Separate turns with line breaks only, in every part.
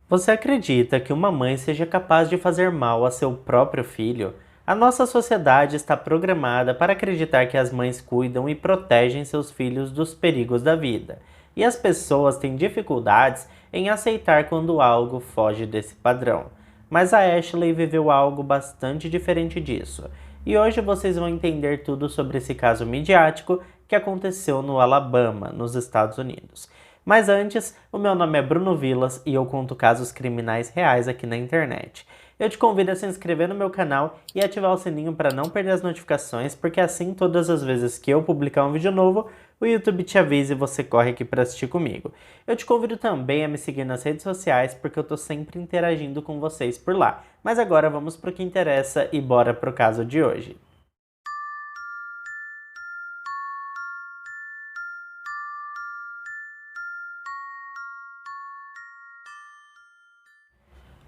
Você acredita que uma mãe seja capaz de fazer mal a seu próprio filho? A nossa sociedade está programada para acreditar que as mães cuidam e protegem seus filhos dos perigos da vida. E as pessoas têm dificuldades em aceitar quando algo foge desse padrão. Mas a Ashley viveu algo bastante diferente disso. E hoje vocês vão entender tudo sobre esse caso midiático que aconteceu no Alabama, nos Estados Unidos. Mas antes, o meu nome é Bruno Vilas e eu conto casos criminais reais aqui na internet. Eu te convido a se inscrever no meu canal e ativar o sininho para não perder as notificações, porque assim todas as vezes que eu publicar um vídeo novo, o YouTube te avisa e você corre aqui para assistir comigo. Eu te convido também a me seguir nas redes sociais, porque eu tô sempre interagindo com vocês por lá. Mas agora vamos pro que interessa e bora pro caso de hoje.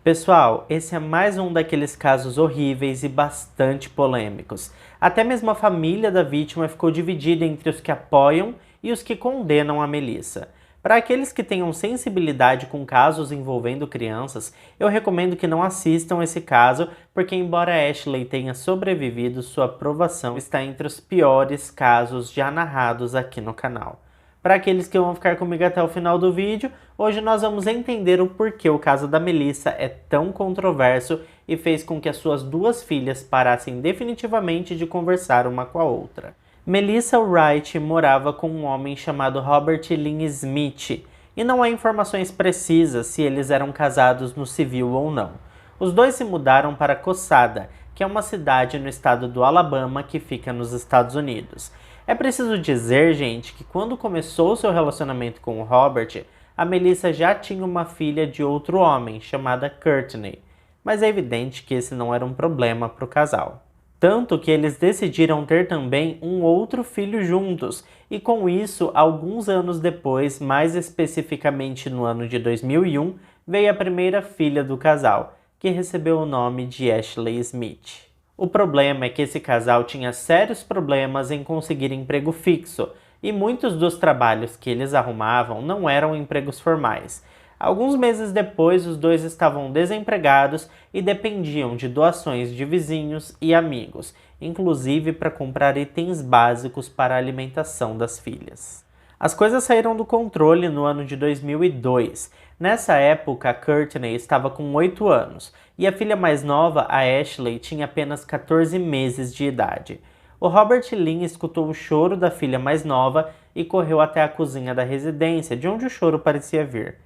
Pessoal, esse é mais um daqueles casos horríveis e bastante polêmicos. Até mesmo a família da vítima ficou dividida entre os que apoiam e os que condenam a Melissa. Para aqueles que tenham sensibilidade com casos envolvendo crianças, eu recomendo que não assistam esse caso, porque embora Ashley tenha sobrevivido, sua aprovação está entre os piores casos já narrados aqui no canal. Para aqueles que vão ficar comigo até o final do vídeo, hoje nós vamos entender o porquê o caso da Melissa é tão controverso e fez com que as suas duas filhas parassem definitivamente de conversar uma com a outra. Melissa Wright morava com um homem chamado Robert Lynn Smith, e não há informações precisas se eles eram casados no civil ou não. Os dois se mudaram para Cossada, que é uma cidade no estado do Alabama que fica nos Estados Unidos. É preciso dizer, gente, que quando começou seu relacionamento com o Robert, a Melissa já tinha uma filha de outro homem, chamada Courtney, mas é evidente que esse não era um problema para o casal. Tanto que eles decidiram ter também um outro filho juntos, e com isso, alguns anos depois, mais especificamente no ano de 2001, veio a primeira filha do casal, que recebeu o nome de Ashley Smith. O problema é que esse casal tinha sérios problemas em conseguir emprego fixo, e muitos dos trabalhos que eles arrumavam não eram empregos formais. Alguns meses depois, os dois estavam desempregados e dependiam de doações de vizinhos e amigos, inclusive para comprar itens básicos para a alimentação das filhas. As coisas saíram do controle no ano de 2002. Nessa época, a Courtney estava com 8 anos e a filha mais nova, a Ashley, tinha apenas 14 meses de idade. O Robert Lynn escutou o choro da filha mais nova e correu até a cozinha da residência, de onde o choro parecia vir.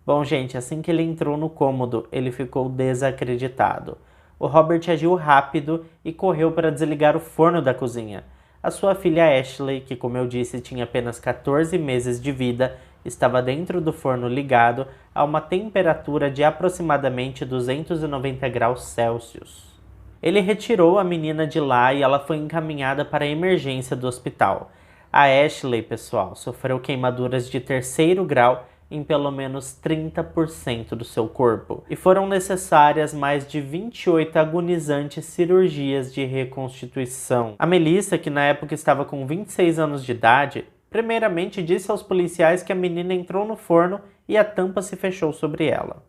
Bom, gente, assim que ele entrou no cômodo, ele ficou desacreditado. O Robert agiu rápido e correu para desligar o forno da cozinha. A sua filha Ashley, que como eu disse tinha apenas 14 meses de vida, estava dentro do forno ligado a uma temperatura de aproximadamente 290 graus Celsius. Ele retirou a menina de lá e ela foi encaminhada para a emergência do hospital. A Ashley, pessoal, sofreu queimaduras de terceiro grau em pelo menos 30% do seu corpo, e foram necessárias mais de 28 agonizantes cirurgias de reconstituição. A Melissa, que na época estava com 26 anos de idade, primeiramente disse aos policiais que a menina entrou no forno e a tampa se fechou sobre ela.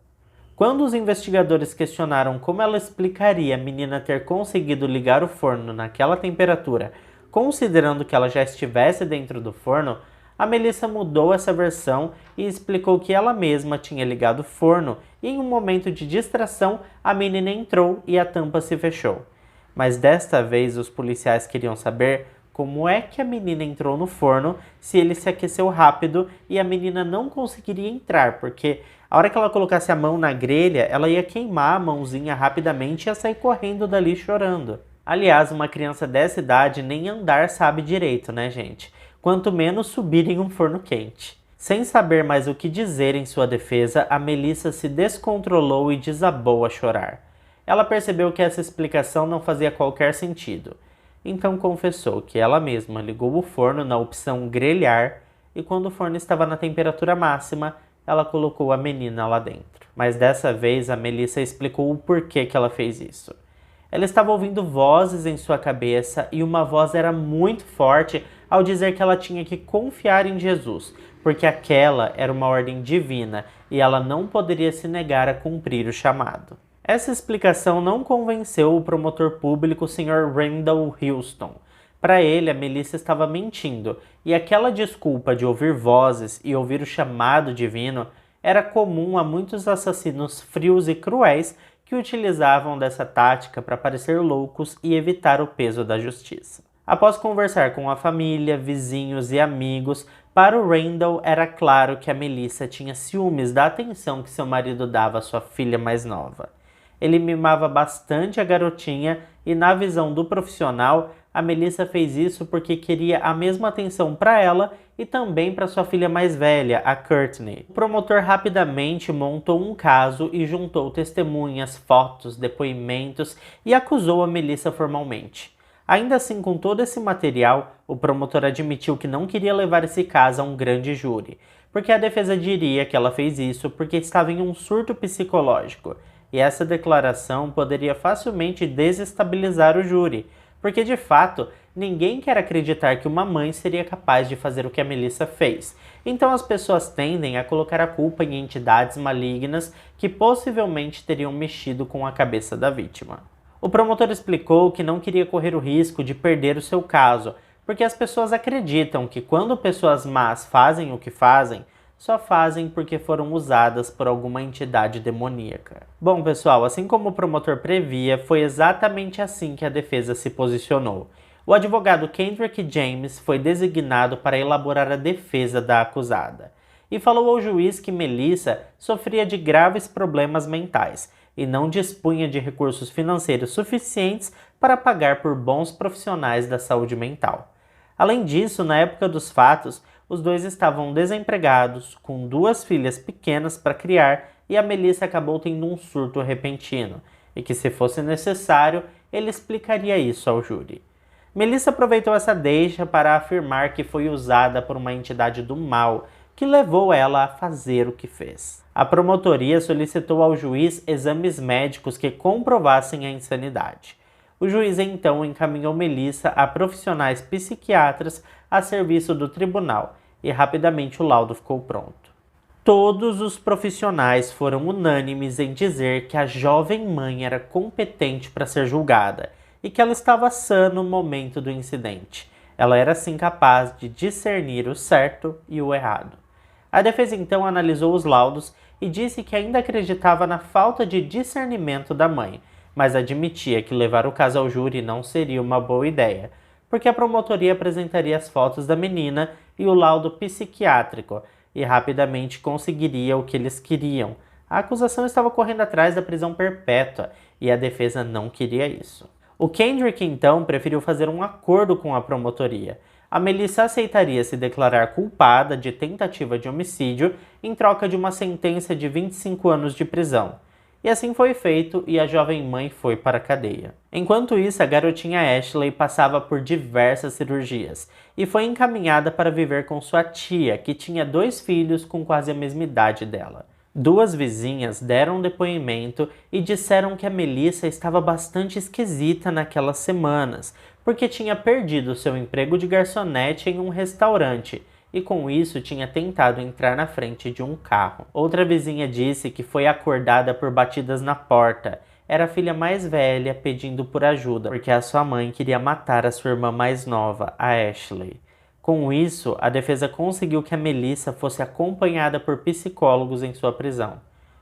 Quando os investigadores questionaram como ela explicaria a menina ter conseguido ligar o forno naquela temperatura, considerando que ela já estivesse dentro do forno, a Melissa mudou essa versão e explicou que ela mesma tinha ligado o forno e em um momento de distração a menina entrou e a tampa se fechou. Mas desta vez os policiais queriam saber como é que a menina entrou no forno se ele se aqueceu rápido e a menina não conseguiria entrar, porque a hora que ela colocasse a mão na grelha, ela ia queimar a mãozinha rapidamente e ia sair correndo dali chorando. Aliás, uma criança dessa idade nem andar sabe direito, né, gente? Quanto menos subir em um forno quente. Sem saber mais o que dizer em sua defesa, a Melissa se descontrolou e desabou a chorar. Ela percebeu que essa explicação não fazia qualquer sentido. Então confessou que ela mesma ligou o forno na opção grelhar e quando o forno estava na temperatura máxima, ela colocou a menina lá dentro. Mas dessa vez a Melissa explicou o porquê que ela fez isso. Ela estava ouvindo vozes em sua cabeça e uma voz era muito forte ao dizer que ela tinha que confiar em Jesus, porque aquela era uma ordem divina e ela não poderia se negar a cumprir o chamado. Essa explicação não convenceu o promotor público Sr. Randall Houston. Para ele, a Melissa estava mentindo, e aquela desculpa de ouvir vozes e ouvir o chamado divino era comum a muitos assassinos frios e cruéis que utilizavam dessa tática para parecer loucos e evitar o peso da justiça. Após conversar com a família, vizinhos e amigos, para o Randall era claro que a Melissa tinha ciúmes da atenção que seu marido dava à sua filha mais nova. Ele mimava bastante a garotinha e, na visão do profissional, a Melissa fez isso porque queria a mesma atenção para ela e também para sua filha mais velha, a Courtney. O promotor rapidamente montou um caso e juntou testemunhas, fotos, depoimentos e acusou a Melissa formalmente. Ainda assim, com todo esse material, o promotor admitiu que não queria levar esse caso a um grande júri, porque a defesa diria que ela fez isso porque estava em um surto psicológico, e essa declaração poderia facilmente desestabilizar o júri, porque de fato, ninguém quer acreditar que uma mãe seria capaz de fazer o que a Melissa fez. Então as pessoas tendem a colocar a culpa em entidades malignas que possivelmente teriam mexido com a cabeça da vítima. O promotor explicou que não queria correr o risco de perder o seu caso, porque as pessoas acreditam que quando pessoas más fazem o que fazem, só fazem porque foram usadas por alguma entidade demoníaca. Bom, pessoal, assim como o promotor previa, foi exatamente assim que a defesa se posicionou. O advogado Kendrick James foi designado para elaborar a defesa da acusada e falou ao juiz que Melissa sofria de graves problemas mentais e não dispunha de recursos financeiros suficientes para pagar por bons profissionais da saúde mental. Além disso, na época dos fatos, os dois estavam desempregados, com 2 filhas pequenas para criar, e a Melissa acabou tendo um surto repentino, e que, se fosse necessário, ele explicaria isso ao júri. Melissa aproveitou essa deixa para afirmar que foi usada por uma entidade do mal, que levou ela a fazer o que fez. A promotoria solicitou ao juiz exames médicos que comprovassem a insanidade. O juiz então encaminhou Melissa a profissionais psiquiatras a serviço do tribunal, e rapidamente o laudo ficou pronto. Todos os profissionais foram unânimes em dizer que a jovem mãe era competente para ser julgada e que ela estava sã no momento do incidente. Ela era assim capaz de discernir o certo e o errado. A defesa então analisou os laudos e disse que ainda acreditava na falta de discernimento da mãe, mas admitia que levar o caso ao júri não seria uma boa ideia, porque a promotoria apresentaria as fotos da menina e o laudo psiquiátrico, e rapidamente conseguiria o que eles queriam. A acusação estava correndo atrás da prisão perpétua, e a defesa não queria isso. O Kendrick, então, preferiu fazer um acordo com a promotoria. A Melissa aceitaria se declarar culpada de tentativa de homicídio em troca de uma sentença de 25 anos de prisão. E assim foi feito e a jovem mãe foi para a cadeia. Enquanto isso, a garotinha Ashley passava por diversas cirurgias e foi encaminhada para viver com sua tia, que tinha 2 filhos com quase a mesma idade dela. 2 vizinhas deram depoimento e disseram que a Melissa estava bastante esquisita naquelas semanas, porque tinha perdido seu emprego de garçonete em um restaurante e com isso tinha tentado entrar na frente de um carro. Outra vizinha disse que foi acordada por batidas na porta. Era a filha mais velha pedindo por ajuda, porque a sua mãe queria matar a sua irmã mais nova, a Ashley. Com isso, a defesa conseguiu que a Melissa fosse acompanhada por psicólogos em sua prisão.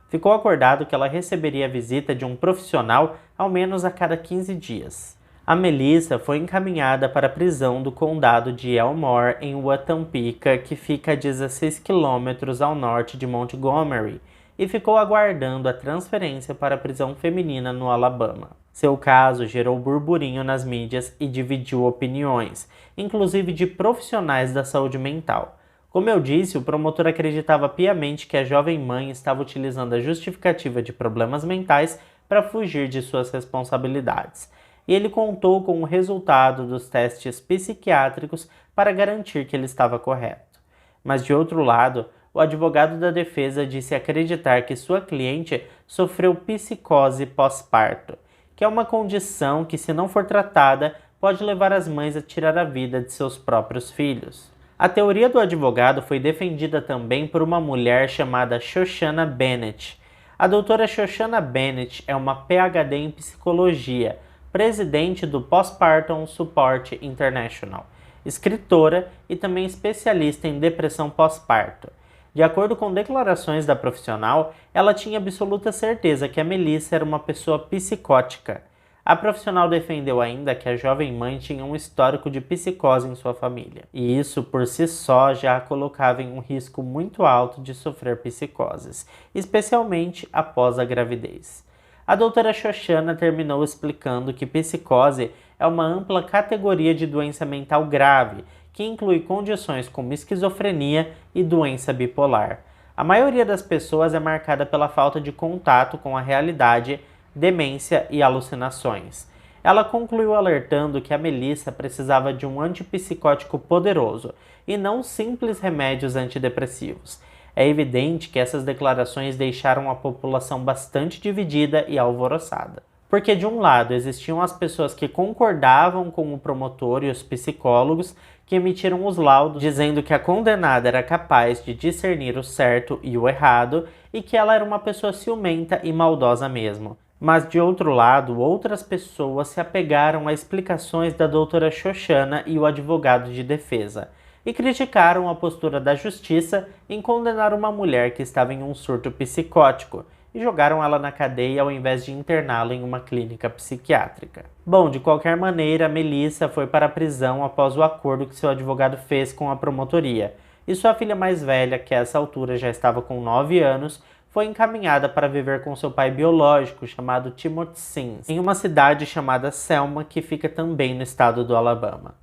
Ficou acordado que ela receberia a visita de um profissional ao menos a cada 15 dias. A Melissa foi encaminhada para a prisão do condado de Elmore, em Wetumpka, que fica a 16 quilômetros ao norte de Montgomery, e ficou aguardando a transferência para a prisão feminina no Alabama. Seu caso gerou burburinho nas mídias e dividiu opiniões, inclusive de profissionais da saúde mental. Como eu disse, o promotor acreditava piamente que a jovem mãe estava utilizando a justificativa de problemas mentais para fugir de suas responsabilidades. E ele contou com o resultado dos testes psiquiátricos para garantir que ele estava correto. Mas, de outro lado, o advogado da defesa disse acreditar que sua cliente sofreu psicose pós-parto, que é uma condição que, se não for tratada, pode levar as mães a tirar a vida de seus próprios filhos. A teoria do advogado foi defendida também por uma mulher chamada Shoshana Bennett. A doutora Shoshana Bennett é uma PhD em psicologia, presidente do Postpartum Support International, escritora e também especialista em depressão pós-parto. De acordo com declarações da profissional, ela tinha absoluta certeza que a Melissa era uma pessoa psicótica. A profissional defendeu ainda que a jovem mãe tinha um histórico de psicose em sua família, e isso por si só já a colocava em um risco muito alto de sofrer psicoses, especialmente após a gravidez. A doutora Shoshana terminou explicando que psicose é uma ampla categoria de doença mental grave, que inclui condições como esquizofrenia e doença bipolar. A maioria das pessoas é marcada pela falta de contato com a realidade, demência e alucinações. Ela concluiu alertando que a Melissa precisava de um antipsicótico poderoso e não simples remédios antidepressivos. É evidente que essas declarações deixaram a população bastante dividida e alvoroçada. Porque de um lado existiam as pessoas que concordavam com o promotor e os psicólogos que emitiram os laudos dizendo que a condenada era capaz de discernir o certo e o errado e que ela era uma pessoa ciumenta e maldosa mesmo. Mas de outro lado, outras pessoas se apegaram a explicações da doutora Shoshana e o advogado de defesa, e criticaram a postura da justiça em condenar uma mulher que estava em um surto psicótico, e jogaram ela na cadeia ao invés de interná-la em uma clínica psiquiátrica. Bom, de qualquer maneira, Melissa foi para a prisão após o acordo que seu advogado fez com a promotoria, e sua filha mais velha, que a essa altura já estava com 9 anos, foi encaminhada para viver com seu pai biológico, chamado Timothy Sims, em uma cidade chamada Selma, que fica também no estado do Alabama.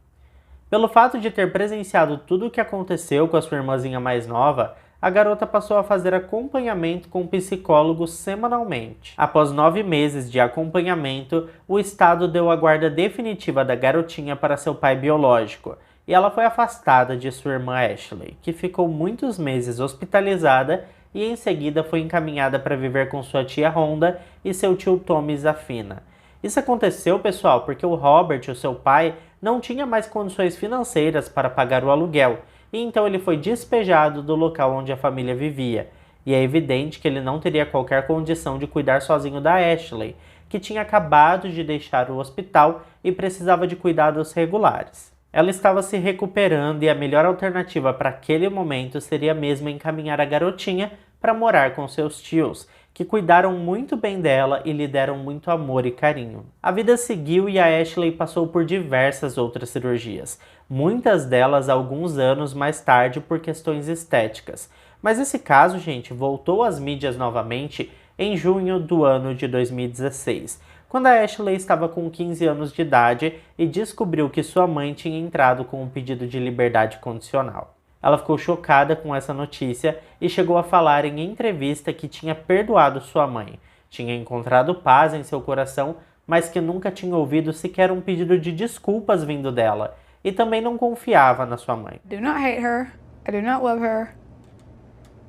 Pelo fato de ter presenciado tudo o que aconteceu com a sua irmãzinha mais nova, a garota passou a fazer acompanhamento com psicólogos semanalmente. Após 9 meses de acompanhamento, o estado deu a guarda definitiva da garotinha para seu pai biológico, e ela foi afastada de sua irmã Ashley, que ficou muitos meses hospitalizada e em seguida foi encaminhada para viver com sua tia Rhonda e seu tio Tommy Zafina. Isso aconteceu, pessoal, porque o Robert, o seu pai, não tinha mais condições financeiras para pagar o aluguel, e então ele foi despejado do local onde a família vivia. E é evidente que ele não teria qualquer condição de cuidar sozinho da Ashley, que tinha acabado de deixar o hospital e precisava de cuidados regulares. Ela estava se recuperando e a melhor alternativa para aquele momento seria mesmo encaminhar a garotinha para morar com seus tios, que cuidaram muito bem dela e lhe deram muito amor e carinho. A vida seguiu e a Ashley passou por diversas outras cirurgias, muitas delas alguns anos mais tarde por questões estéticas. Mas esse caso, gente, voltou às mídias novamente em junho do ano de 2016, quando a Ashley estava com 15 anos de idade e descobriu que sua mãe tinha entrado com um pedido de liberdade condicional. Ela ficou chocada com essa notícia e chegou a falar em entrevista que tinha perdoado sua mãe, tinha encontrado paz em seu coração, mas que nunca tinha ouvido sequer um pedido de desculpas vindo dela, e também não confiava na sua mãe.
I do not hate her. I do not love her.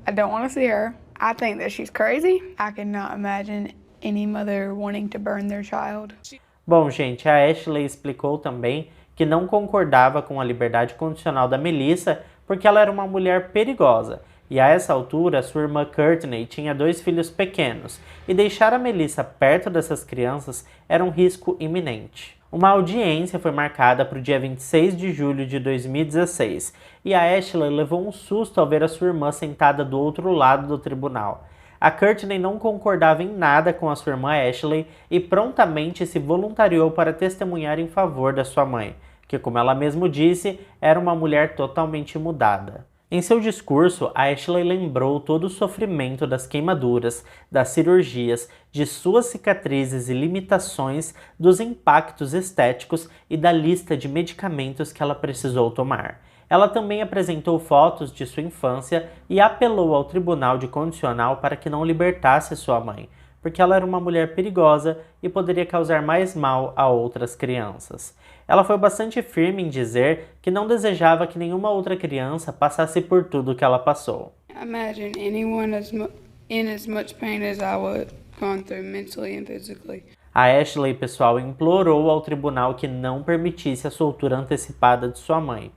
I don't want to see her. I think that she's crazy. I cannot imagine any mother wanting to burn their child.
Bom, gente, a Ashley explicou também que não concordava com a liberdade condicional da Melissa porque ela era uma mulher perigosa, e a essa altura sua irmã Courtney tinha 2 filhos pequenos, e deixar a Melissa perto dessas crianças era um risco iminente. Uma audiência foi marcada para o dia 26 de julho de 2016, e a Ashley levou um susto ao ver a sua irmã sentada do outro lado do tribunal. A Courtney não concordava em nada com a sua irmã Ashley e prontamente se voluntariou para testemunhar em favor da sua mãe, que, como ela mesma disse, era uma mulher totalmente mudada. Em seu discurso, a Ashley lembrou todo o sofrimento das queimaduras, das cirurgias, de suas cicatrizes e limitações, dos impactos estéticos e da lista de medicamentos que ela precisou tomar. Ela também apresentou fotos de sua infância e apelou ao tribunal de condicional para que não libertasse sua mãe, porque ela era uma mulher perigosa e poderia causar mais mal a outras crianças. Ela foi bastante firme em dizer que não desejava que nenhuma outra criança passasse por tudo que ela passou.
Imagine anyone in as much pain as I was gone through mentally and physically.
A Ashley, pessoal, implorou ao tribunal que não permitisse a soltura antecipada de sua mãe.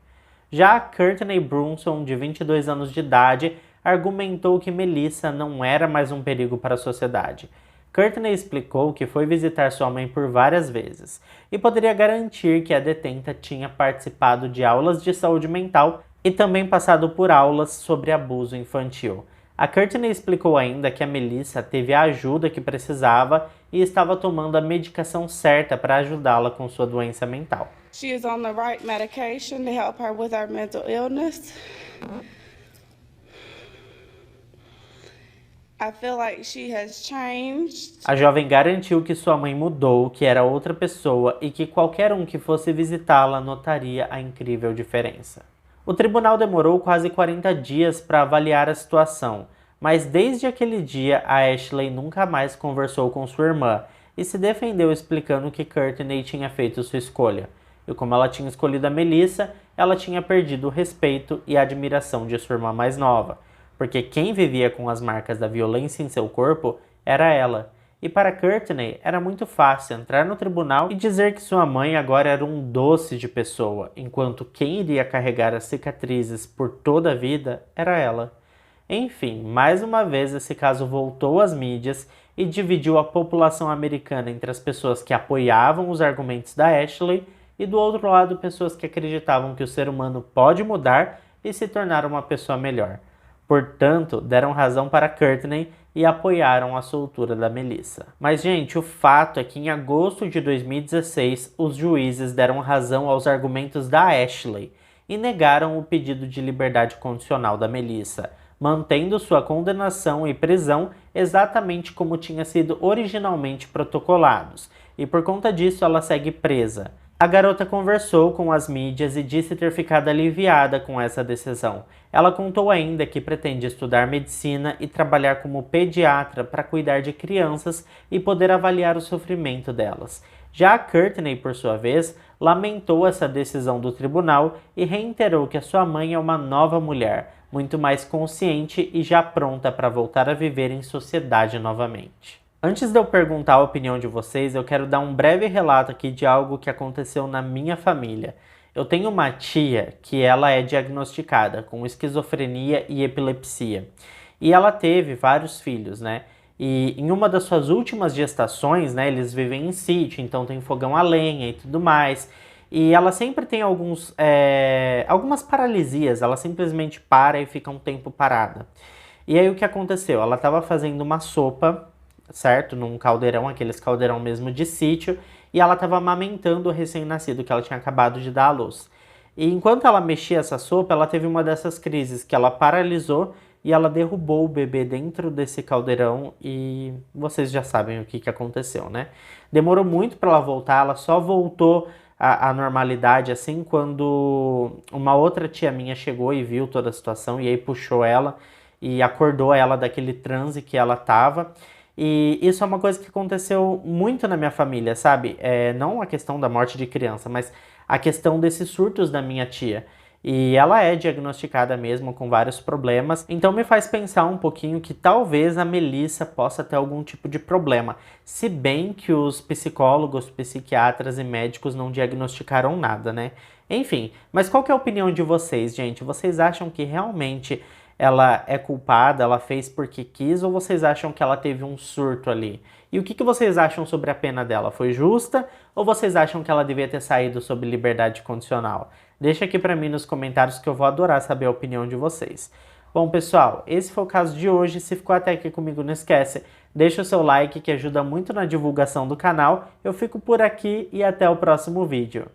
Já a Courtney Brunson, de 22 anos de idade, argumentou que Melissa não era mais um perigo para a sociedade. Courtney explicou que foi visitar sua mãe por várias vezes e poderia garantir que a detenta tinha participado de aulas de saúde mental e também passado por aulas sobre abuso infantil. A Courtney explicou ainda que a Melissa teve a ajuda que precisava e estava tomando a medicação certa para ajudá-la com sua doença mental.
She is on the right medication to help her with her mental illness. I feel like she has changed.
A jovem garantiu que sua mãe mudou, que era outra pessoa e que qualquer um que fosse visitá-la notaria a incrível diferença. O tribunal demorou quase 40 dias para avaliar a situação, mas desde aquele dia a Ashley nunca mais conversou com sua irmã e se defendeu explicando que Courtney tinha feito sua escolha. E como ela tinha escolhido a Melissa, ela tinha perdido o respeito e a admiração de sua irmã mais nova, porque quem vivia com as marcas da violência em seu corpo era ela. E para Courtney era muito fácil entrar no tribunal e dizer que sua mãe agora era um doce de pessoa, enquanto quem iria carregar as cicatrizes por toda a vida era ela. Enfim, mais uma vez esse caso voltou às mídias e dividiu a população americana entre as pessoas que apoiavam os argumentos da Ashley e do outro lado pessoas que acreditavam que o ser humano pode mudar e se tornar uma pessoa melhor. Portanto, deram razão para Courtney e apoiaram a soltura da Melissa. Mas, gente, o fato é que em agosto de 2016, os juízes deram razão aos argumentos da Ashley e negaram o pedido de liberdade condicional da Melissa, mantendo sua condenação e prisão exatamente como tinha sido originalmente protocolados, e por conta disso ela segue presa. A garota conversou com as mídias e disse ter ficado aliviada com essa decisão. Ela contou ainda que pretende estudar medicina e trabalhar como pediatra para cuidar de crianças e poder avaliar o sofrimento delas. Já a Courtney, por sua vez, lamentou essa decisão do tribunal e reiterou que a sua mãe é uma nova mulher, muito mais consciente e já pronta para voltar a viver em sociedade novamente. Antes de eu perguntar a opinião de vocês, eu quero dar um breve relato aqui de algo que aconteceu na minha família. Eu tenho uma tia que ela é diagnosticada com esquizofrenia e epilepsia. E ela teve vários filhos, né? E em uma das suas últimas gestações, né, eles vivem em sítio, então tem fogão a lenha e tudo mais. E ela sempre tem algumas paralisias, ela simplesmente para e fica um tempo parada. E aí o que aconteceu? Ela estava fazendo uma sopa, certo? Num caldeirão, aqueles caldeirão mesmo de sítio, e ela estava amamentando o recém-nascido que ela tinha acabado de dar à luz. E enquanto ela mexia essa sopa, ela teve uma dessas crises que ela paralisou e ela derrubou o bebê dentro desse caldeirão e vocês já sabem o que aconteceu, né? Demorou muito para ela voltar, ela só voltou à normalidade assim quando uma outra tia minha chegou e viu toda a situação e aí puxou ela e acordou ela daquele transe que ela estava. E isso é uma coisa que aconteceu muito na minha família, sabe? Não a questão da morte de criança, mas a questão desses surtos da minha tia. E ela é diagnosticada mesmo com vários problemas, então me faz pensar um pouquinho que talvez a Melissa possa ter algum tipo de problema, se bem que os psicólogos, psiquiatras e médicos não diagnosticaram nada, né? Enfim, mas qual que é a opinião de vocês, gente? Vocês acham que realmente ela é culpada, ela fez porque quis, ou vocês acham que ela teve um surto ali? E o que vocês acham sobre a pena dela? Foi justa ou vocês acham que ela devia ter saído sob liberdade condicional? Deixa aqui pra mim nos comentários que eu vou adorar saber a opinião de vocês. Bom, pessoal, esse foi o caso de hoje. Se ficou até aqui comigo, não esquece, deixa o seu like que ajuda muito na divulgação do canal. Eu fico por aqui e até o próximo vídeo.